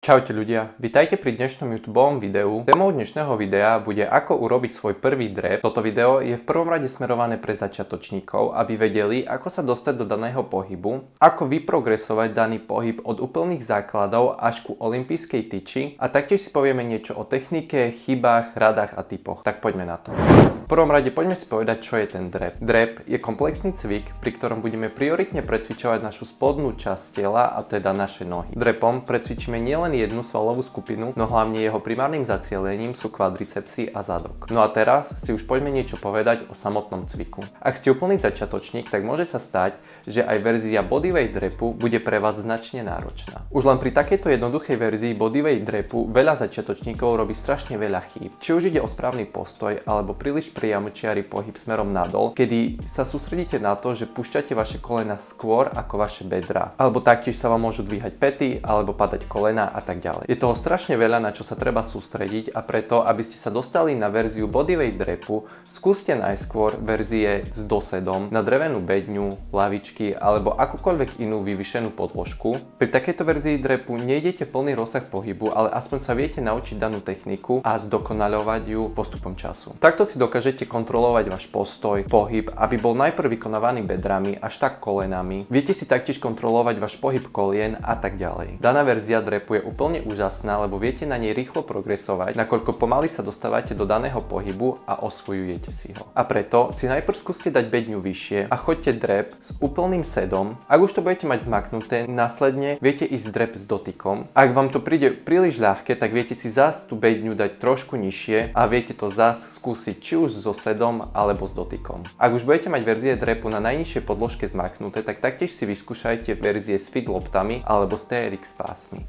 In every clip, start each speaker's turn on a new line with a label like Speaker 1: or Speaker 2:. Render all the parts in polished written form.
Speaker 1: Čaute ľudia, vitajte pri dnešnom YouTubeovom videu. Témou dnešného videa bude ako urobiť svoj prvý drep. Toto video je v prvom rade smerované pre začiatočníkov, aby vedeli, ako sa dostať do daného pohybu, ako vyprogresovať daný pohyb od úplných základov až ku olympijskej tyči a taktiež si povieme niečo o technike, chybách, radách a typoch. Tak poďme na to. V prvom rade poďme si povedať, čo je ten drep. Drep je komplexný cvik, pri ktorom budeme prioritne precvičovať našu spodnú časť tela, a teda naše nohy. Drepom precvičíme nielen jednu svalovú skupinu, no hlavne jeho primárnym zacielením sú kvadricepsy a zadok. No a teraz si už poďme niečo povedať o samotnom cviku. Ak ste úplný začiatočník, tak môže sa stať, že aj verzia bodyweight drepu bude pre vás značne náročná. Už len pri takejto jednoduchej verzii bodyweight drepu veľa začiatočníkov robí strašne veľa chýb. Či už ide o správny postoj alebo príliš priamočiary pohyb smerom nadol, kedy sa sústredíte na to, že púšťate vaše kolena skôr ako vaše bedrá. Alebo taktiež sa vám môžu dvíhať päty alebo padať kolena a tak ďalej. Je toho strašne veľa, na čo sa treba sústrediť, a preto, aby ste sa dostali na verziu bodyweight drepu, skúste najskôr verzie s dosedom na drevenú bedňu, lavičky alebo akúkoľvek inú vyvýšenú podložku. Pri takejto verzii drepu nejdete plný rozsah pohybu, ale aspoň sa viete naučiť danú techniku a zdokonaľovať ju postupom času. Takto si dokážete kontrolovať váš postoj, pohyb, aby bol najprv vykonávaný bedrami až tak kolenami. Viete si taktiež kontrolovať váš pohyb kolien a tak ďalej. Daná verzia drepu je úplne úžasná, lebo viete na nej rýchlo progresovať, nakoľko pomaly sa dostávate do daného pohybu a osvojujete si ho. A preto si najprv skúste dať bedňu vyššie a choďte drep s úplným sedom. Ak už to budete mať zmaknuté, následne viete ísť drep s dotykom. Ak vám to príde príliš ľahké, tak viete si zás tú bedňu dať trošku nižšie a viete to zás skúsiť či už so sedom alebo s dotykom. Ak už budete mať verzie drepu na najnižšej podložke zmaknuté, tak taktiež si vyskúšajte verzie s fit loptami alebo s TRX pásmi.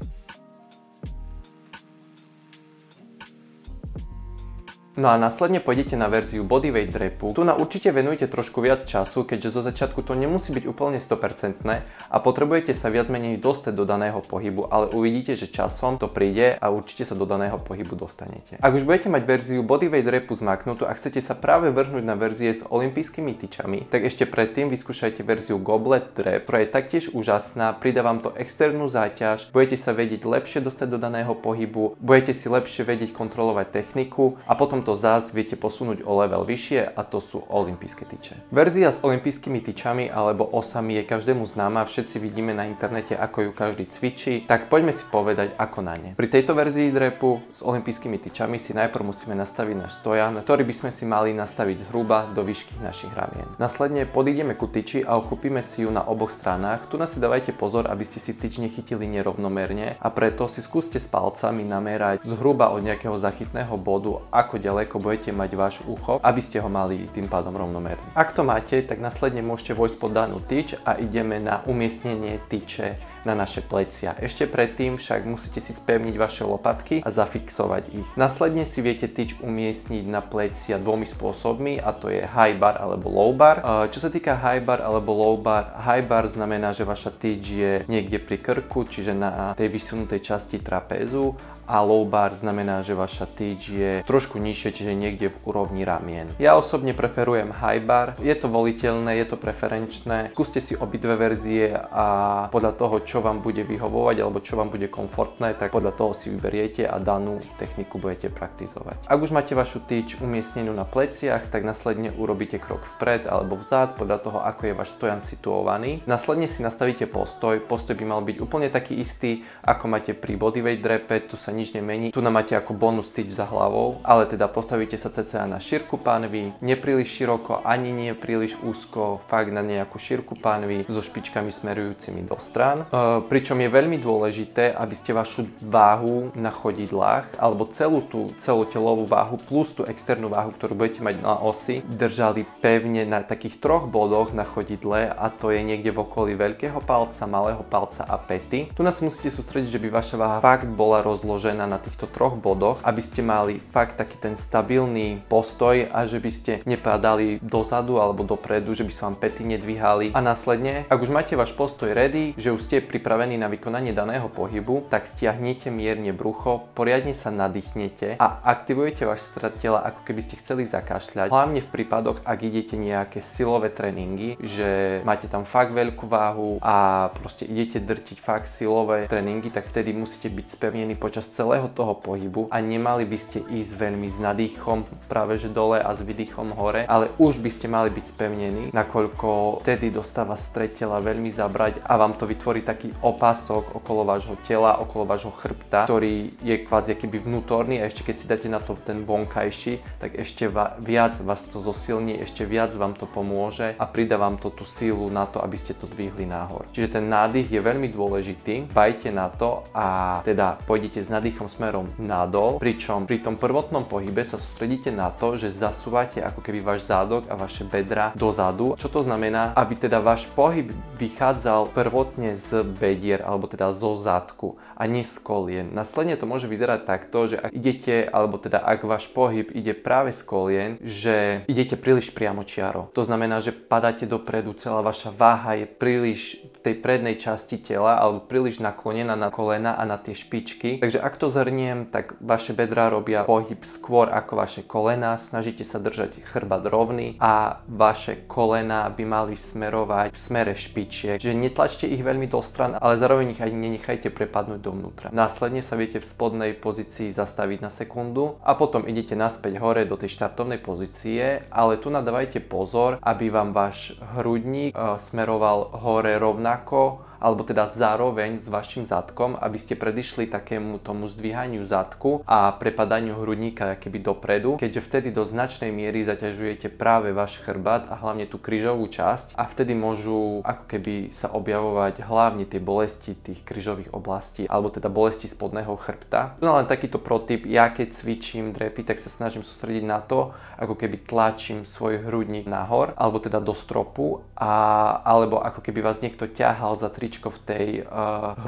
Speaker 1: No a následne pôjdete na verziu bodyweight drepu. Tu na určite venujte trošku viac času, keďže zo začiatku to nemusí byť úplne 100% a potrebujete sa viac menej dostať do daného pohybu, ale uvidíte, že časom to príde a určite sa do daného pohybu dostanete. Ak už budete mať verziu bodyweight drepu zmaknutú a chcete sa práve vrhnúť na verzie s olympijskými tyčami, tak ešte predtým vyskúšajte verziu goblet drep, ktorá je taktiež úžasná, pridá vám to externú záťaž, budete sa vedieť lepšie dostať do daného pohybu, budete si lepšie vedieť kontrolovať techniku a potom to zás viete posunúť o level vyššie, a to sú olympijské tyče. Verzia s olympijskými tyčami alebo osami je každému známa, všetci vidíme na internete, ako ju každý cvičí, tak poďme si povedať, ako na ne. Pri tejto verzii drepu s olympijskými tyčami si najprv musíme nastaviť náš stojan, ktorý by sme si mali nastaviť zhruba do výšky našich ramien. Následne podídeme ku tyči a uchopíme si ju na oboch stranách. Tu si dávajte pozor, aby ste si tyč nechytili nerovnomerne, a preto si skúste s palcami namerať zhruba od nejakého zachytného bodu, ako ďaleko budete mať váš ucho, aby ste ho mali tým pádom rovnomerne. Ak to máte, tak následne môžete vojsť pod danú tyč a ideme na umiestnenie tyče na naše plecia. Ešte predtým však musíte si spevniť vaše lopatky a zafixovať ich. Následne si viete tyč umiestniť na plecia dvomi spôsobmi, a to je high bar alebo low bar. Čo sa týka high bar alebo low bar, high bar znamená, že vaša tyč je niekde pri krku, čiže na tej vysunutej časti trapézu, a low bar znamená, že vaša tyč je trošku nižšie, čiže niekde v úrovni ramien. Ja osobne preferujem high bar, je to voliteľné, je to preferenčné. Skúste si obidve verzie a podľa toho, čo vám bude vyhovovať alebo čo vám bude komfortné, tak podľa toho si vyberiete a danú techniku budete praktizovať. Ak už máte vašu tyč umiestnenú na pleciach, tak následne urobíte krok vpred alebo vzad podľa toho, ako je váš stojan situovaný. Následne si nastavíte postoj. Postoj by mal byť úplne taký istý, ako máte pri bodyweight drepe, tu sa nič nemení. Tu máte ako bonus tyč za hlavou, ale teda postavíte sa cca na šírku pánvy, nepríliš široko ani nie príliš úzko, fakt na nejakú šírku pánvy so špičkami smerujúcimi do strán. Pričom je veľmi dôležité, aby ste vašu váhu na chodidlách alebo celú telovú váhu plus tú externú váhu, ktorú budete mať na osi, držali pevne na takých troch bodoch na chodidle, a to je niekde v okolí veľkého palca, malého palca a päty. Tu nás musíte sústrediť, že by vaša váha fakt bola rozložená na týchto troch bodoch, aby ste mali fakt taký ten stabilný postoj a že by ste nepadali dozadu alebo dopredu, že by sa vám päty nedvíhali. A následne, ak už máte váš postoj ready, že už ste pripravení na vykonanie daného pohybu, tak stiahnete mierne brucho, poriadne sa nadýchnete a aktivujete váš stred tela, ako keby ste chceli zakašľať. Hlavne v prípadoch, ak idete nejaké silové tréningy, že máte tam fakt veľkú váhu a proste idete drtiť fakt silové tréningy, tak vtedy musíte byť spevnení počas celého toho pohybu a nemali by ste ísť veľmi s nadýchom práve že dole a s výdychom hore, ale už by ste mali byť spevnení, nakoľko vtedy dostáva stred tela veľmi zabrať a vám to vytvorí taký opások okolo vášho tela, okolo vášho chrbta, ktorý je kvázi akýby vnútorný a ešte keď si dáte na to ten vonkajší, tak ešte viac vás to zosilní, ešte viac vám to pomôže a pridá vám to tú sílu na to, aby ste to dvihli nahor. Čiže ten nádych je veľmi dôležitý, bajte na to a teda pôjdete s nadýchom smerom nadol, pričom pri tom prvotnom pohybe sa sústredíte na to, že zasúvate ako keby váš zádok a vaše bedra dozadu. Čo to znamená? Aby teda váš pohyb vychádzal prvotne z bedier alebo teda zo zadku a nie z kolien. Následne to môže vyzerať takto, že ak idete, alebo teda ak váš pohyb ide práve z kolien, že idete príliš priamočiaro. To znamená, že padáte dopredu, celá vaša váha je príliš v tej prednej časti tela alebo príliš naklonená na kolena a na tie špičky. Takže ak to zhrniem, tak vaše bedrá robia pohyb skôr ako vaše kolena, snažíte sa držať chrbát rovný a vaše kolena by mali smerovať v smere špičiek. Čiže netlačte ich veľmi do stran, ale zároveň ich ani nenechajte prepadnúť dovnútra. Následne sa viete v spodnej pozícii zastaviť na sekundu a potom idete naspäť hore do tej štartovnej pozície, ale tu nadávajte pozor, aby vám váš hrudník smeroval hore rovnako, alebo teda zároveň s vašim zadkom, aby ste predišli takému tomu zdvíhaniu zadku a prepadaniu hrudníka keby dopredu, keďže vtedy do značnej miery zaťažujete práve váš chrbát a hlavne tú krížovú časť a vtedy môžu ako keby sa objavovať hlavne tie bolesti tých krížových oblastí alebo teda bolesti spodného chrbta. No len takýto protip, ja keď cvičím drepy, tak sa snažím sústrediť na to, ako keby tlačím svoj hrudník nahor alebo teda do stropu alebo ako keby vás niekto ťahal za v tej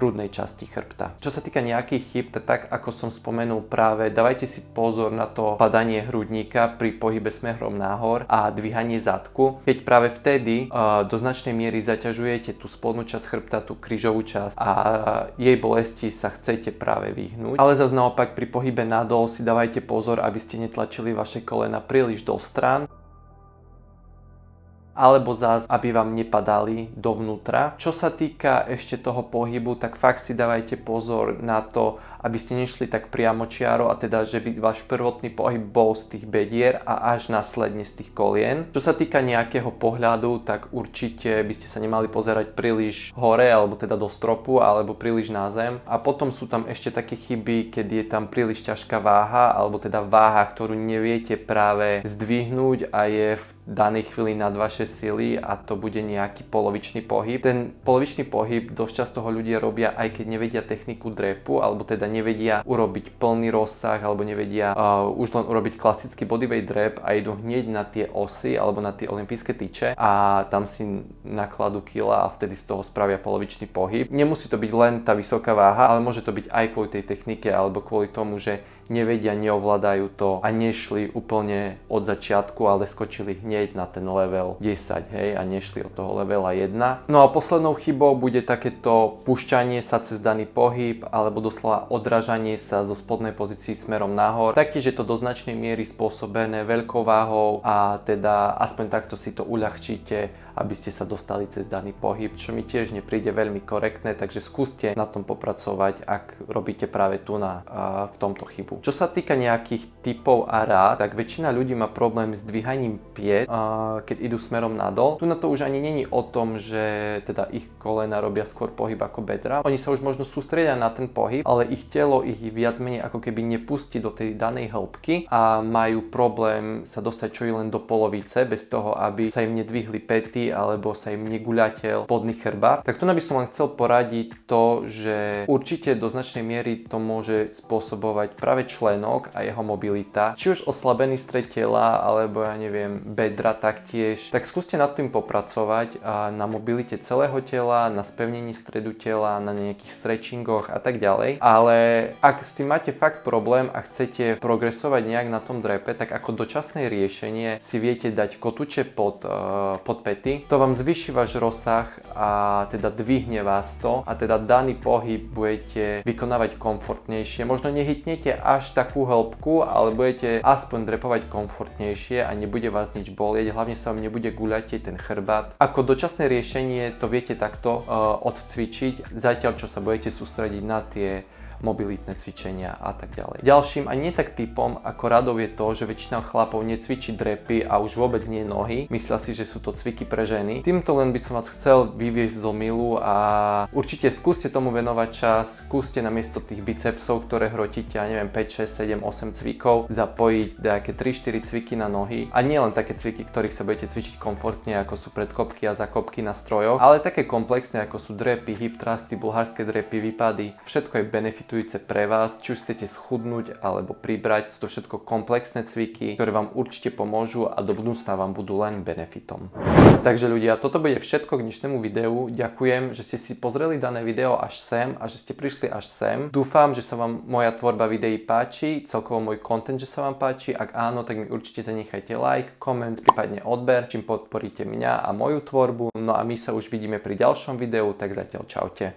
Speaker 1: hrudnej časti chrbta. Čo sa týka nejakých chýb, tak ako som spomenul práve, dávajte si pozor na to padanie hrudníka pri pohybe smerom nahor a dvíhanie zadku, keď práve vtedy do značnej miery zaťažujete tú spodnú časť chrbta, tú krížovú časť a jej bolesti sa chcete práve vyhnúť. Ale zase naopak pri pohybe nadol si dávajte pozor, aby ste netlačili vaše kolena príliš do strán, alebo zás, aby vám nepadali dovnútra. Čo sa týka ešte toho pohybu, tak fakt si dávajte pozor na to, aby ste nešli tak priamočiaro a teda, že by váš prvotný pohyb bol z tých bedier a až následne z tých kolien. Čo sa týka nejakého pohľadu, tak určite by ste sa nemali pozerať príliš hore, alebo teda do stropu, alebo príliš na zem. A potom sú tam ešte také chyby, keď je tam príliš ťažká váha, alebo teda váha, ktorú neviete práve zdvihnúť a je v danej chvíli nad vaše sily a to bude nejaký polovičný pohyb. Ten polovičný pohyb dosť často ho ľudia robia, aj keď nevedia techniku drepu, alebo teda nevedia urobiť plný rozsah, alebo nevedia už len urobiť klasický bodyweight drep a idú hneď na tie osy alebo na tie olympijské tyče a tam si nakladú kila a vtedy z toho spravia polovičný pohyb. Nemusí to byť len tá vysoká váha, ale môže to byť aj kvôli tej technike alebo kvôli tomu, že nevedia, neovládajú to a nešli úplne od začiatku, ale skočili hneď na ten level 10, hej, a nešli od toho levela 1. No a poslednou chybou bude takéto púšťanie sa cez daný pohyb alebo doslova odrážanie sa zo spodnej pozícii smerom nahor. Taktiež je to do značnej miery spôsobené veľkou váhou a teda aspoň takto si to uľahčíte, aby ste sa dostali cez daný pohyb, čo mi tiež nepríde veľmi korektné, takže skúste na tom popracovať, ak robíte práve tu v tomto chybu. Čo sa týka nejakých typov a rád, tak väčšina ľudí má problém s dvíhaním piet, keď idú smerom nadol. Tu na to už ani není o tom, že teda ich kolena robia skôr pohyb ako bedra. Oni sa už možno sústredia na ten pohyb, ale ich telo ich viac menej ako keby nepustí do tej danej hĺbky a majú problém sa dostať čo i len do polovice bez toho, aby sa im nedvihli päty drepy alebo sa im neguľateľ spodný chrbát, tak tu by som len chcel poradiť to, že určite do značnej miery to môže spôsobovať práve členok a jeho mobilita. Či už oslabený stred tela, alebo ja neviem, bedra taktiež. Tak skúste nad tým popracovať a na mobilite celého tela, na spevnení stredu tela, na nejakých stretchingoch a tak ďalej. Ale ak s tým máte fakt problém a chcete progresovať nejak na tom drepe, tak ako dočasné riešenie si viete dať kotúče pod päty. To vám zvýši váš rozsah a teda dvihne vás to a teda daný pohyb budete vykonávať komfortnejšie. Možno nehytnete až takú hĺbku, ale budete aspoň drepovať komfortnejšie a nebude vás nič bolieť, hlavne sa vám nebude guľatiť ten chrbát. Ako dočasné riešenie to viete takto odcvičiť, zatiaľ čo sa budete sústrediť na tie mobilitné cvičenia a tak ďalej. Ďalším a nie tak typom ako radov je to, že väčšina chlapov necvičí drepy a už vôbec nie nohy. Myslia si, že sú to cviky pre ženy. Týmto len by som vás chcel vyviesť z omylu a určite skúste tomu venovať čas. Skúste namiesto tých bicepsov, ktoré hrotíte, ja neviem, 5, 6, 7, 8 cvikov, zapojiť nejaké 3-4 cviky na nohy. A nie len také cviky, ktorých sa budete cvičiť komfortne, ako sú predkopky a zakopky na strojoch, ale také komplexné, ako sú drepy, hip thrusty, bulharské drepy, výpady. Všetko je benefitujúce pre vás, či už chcete schudnúť alebo pribrať. Sú to všetko komplexné cviky, ktoré vám určite pomôžu a do budúcna vám budú len benefitom. Takže ľudia, toto bude všetko k dnešnému videu. Ďakujem, že ste si pozreli dané video až sem a že ste prišli až sem. Dúfam, že sa vám moja tvorba videí páči, celkovo môj content, že sa vám páči. Ak áno, tak mi určite zanechajte like, koment, prípadne odber, čím podporíte mňa a moju tvorbu. No a my sa už vidíme pri ďalšom videu, tak zatiaľ čaute.